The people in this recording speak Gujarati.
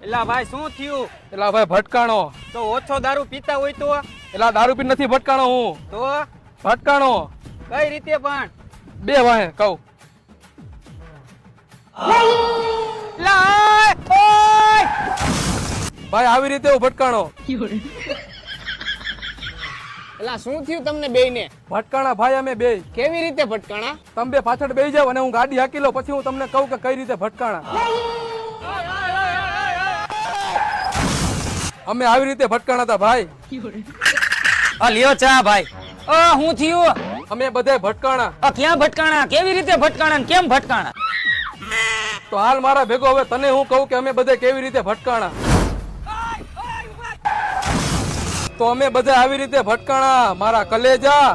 એલા ભાઈ શું થયું? એલા ભાઈ ભટકાણો. તો ઓછો દારૂ પીતા હોય તો? એલા દારૂ પી નથી ભટકાણો હું. તો ભટકાણો કઈ રીતે પણ? બે વાહે કહું. ભાઈ આવી રીતે હું ભટકાણો. એલા શું થયું તમને બેયને? ભટકાણા ભાઈ અમે બે. કેવી રીતે ભટકાણા? તમે બે પાછળ બેસી જાવ અને હું ગાડી હાકી લઉં, પછી હું તમને કહું કે કઈ રીતે ભટકાણા. અમે આવી રીતે ભટકાણા હતા ભાઈ. લ્યો ચા ભાઈ. શું થયું? અમે બધા ભટકાણા. ક્યાં ભટકાણા? કેવી રીતે ભટકાણા? કેમ ભટકાણા? તો હાલ મારા ભેગો હવે તને હું કહું કે અમે બધા કેવી રીતે ભટકાણા. તો અમે બધા આવી રીતે ભટકાણા મારા કલેજા.